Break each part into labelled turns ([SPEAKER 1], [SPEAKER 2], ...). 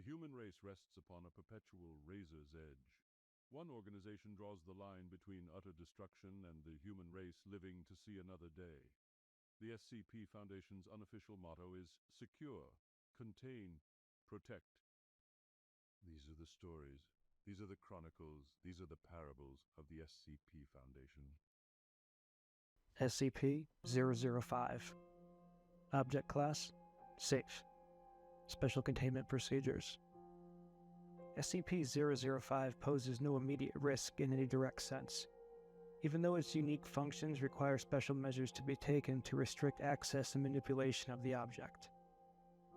[SPEAKER 1] human race rests upon a perpetual razor's edge. One organization draws the line between utter destruction and the human race living to see another day. The SCP Foundation's unofficial motto is secure, contain, protect. These are the stories, these are the chronicles, these are the parables of the SCP Foundation.
[SPEAKER 2] SCP-005. Object Class: Safe. Special Containment Procedures. SCP-005 poses no immediate risk in any direct sense, even though its unique functions require special measures to be taken to restrict access and manipulation of the object.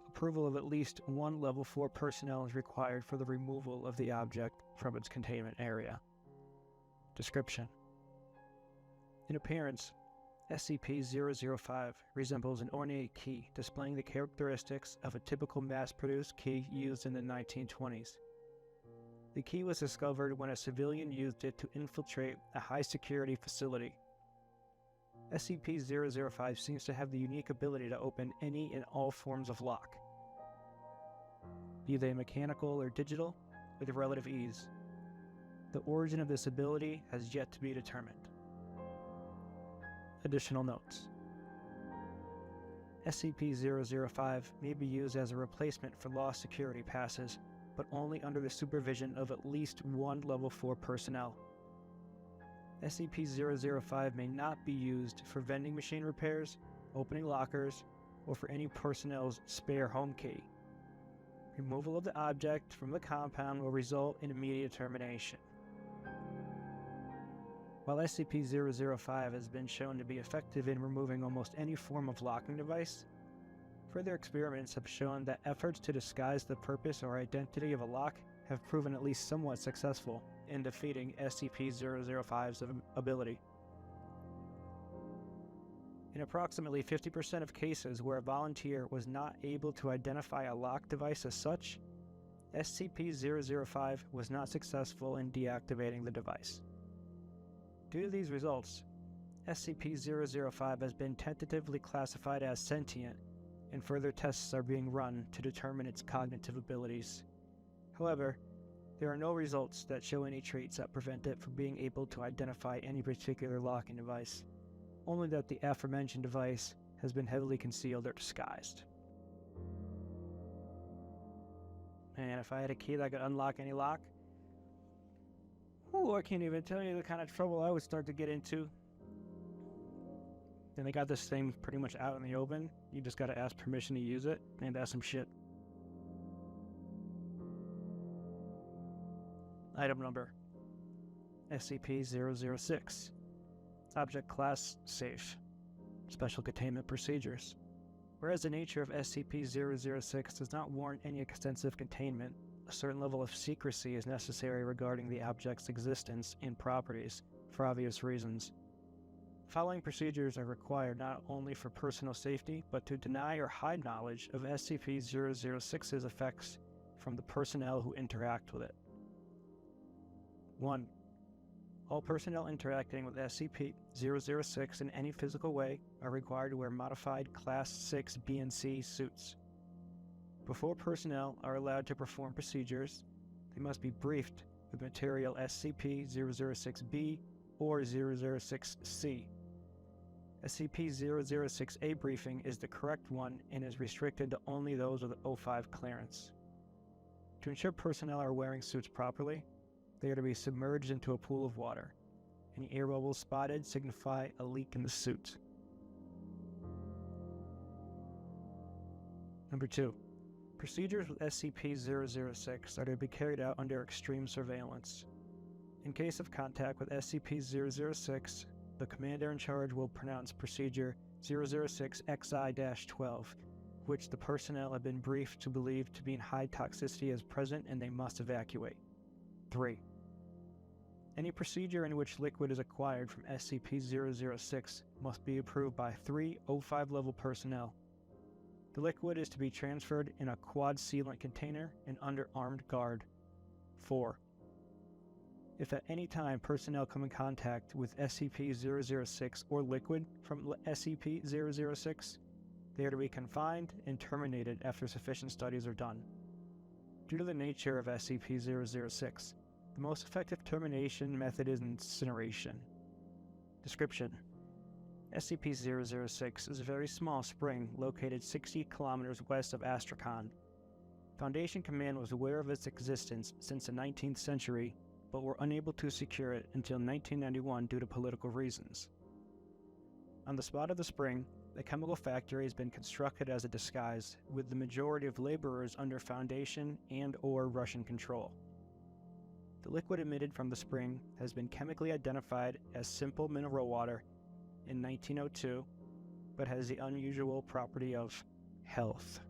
[SPEAKER 2] Approval of at least one Level 4 personnel is required for the removal of the object from its containment area. Description: in appearance, SCP-005 resembles an ornate key displaying the characteristics of a typical mass-produced key used in the 1920s. The key was discovered when a civilian used it to infiltrate a high-security facility. SCP-005 seems to have the unique ability to open any and all forms of lock, be they mechanical or digital, with relative ease. The origin of this ability has yet to be determined. Additional notes: SCP-005 may be used as a replacement for lost security passes, but only under the supervision of at least one Level 4 personnel. SCP-005 may not be used for vending machine repairs, opening lockers, or for any personnel's spare home key. Removal of the object from the compound will result in immediate termination. While SCP-005 has been shown to be effective in removing almost any form of locking device, further experiments have shown that efforts to disguise the purpose or identity of a lock have proven at least somewhat successful in defeating SCP-005's ability. In approximately 50% of cases where a volunteer was not able to identify a lock device as such, SCP-005 was not successful in deactivating the device. Due to these results, SCP-005 has been tentatively classified as sentient, and further tests are being run to determine its cognitive abilities. However, there are no results that show any traits that prevent it from being able to identify any particular locking device, only that the aforementioned device has been heavily concealed or disguised. And if I had a key that could unlock any lock, I can't even tell you the kind of trouble I would start to get into. And they got this thing pretty much out in the open. You just gotta ask permission to use it, and that's some shit. Item number: SCP-006. Object Class: Safe. Special Containment Procedures. Whereas the nature of SCP-006 does not warrant any extensive containment, a certain level of secrecy is necessary regarding the object's existence and properties, for obvious reasons. Following procedures are required not only for personal safety, but to deny or hide knowledge of SCP-006's effects from the personnel who interact with it. 1. All personnel interacting with SCP-006 in any physical way are required to wear modified Class 6 B and C suits. Before personnel are allowed to perform procedures, they must be briefed with material SCP-006-B or 006-C. SCP-006-A briefing is the correct one and is restricted to only those with O5 clearance. To ensure personnel are wearing suits properly, they are to be submerged into a pool of water. Any air bubbles spotted signify a leak in the suit. Number 2. Procedures with SCP-006 are to be carried out under extreme surveillance. In case of contact with SCP-006, the commander in charge will pronounce Procedure 006-XI-12, which the personnel have been briefed to believe to be in high toxicity as present and they must evacuate. 3. Any procedure in which liquid is acquired from SCP-006 must be approved by 3 O5 level personnel. The liquid is to be transferred in a quad sealant container and under armed guard. 4. If at any time personnel come in contact with SCP-006 or liquid from SCP-006, they are to be confined and terminated after sufficient studies are done. Due to the nature of SCP-006, the most effective termination method is incineration. Description: SCP-006 is a very small spring located 60 kilometers west of Astrakhan. Foundation Command was aware of its existence since the 19th century, but were unable to secure it until 1991 due to political reasons. On the spot of the spring, the chemical factory has been constructed as a disguise, with the majority of laborers under Foundation and/or Russian control. The liquid emitted from the spring has been chemically identified as simple mineral water in 1902, but has the unusual property of health.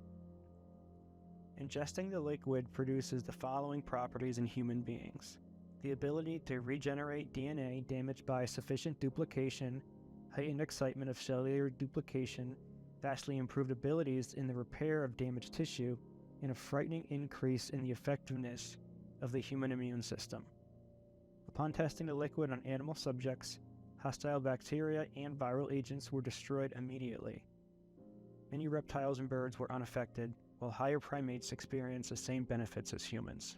[SPEAKER 2] Ingesting the liquid produces the following properties in human beings: the ability to regenerate DNA damaged by sufficient duplication, heightened excitement of cellular duplication, vastly improved abilities in the repair of damaged tissue, and a frightening increase in the effectiveness of the human immune system. Upon testing the liquid on animal subjects, hostile bacteria and viral agents were destroyed immediately. Many reptiles and birds were unaffected, while higher primates experienced the same benefits as humans.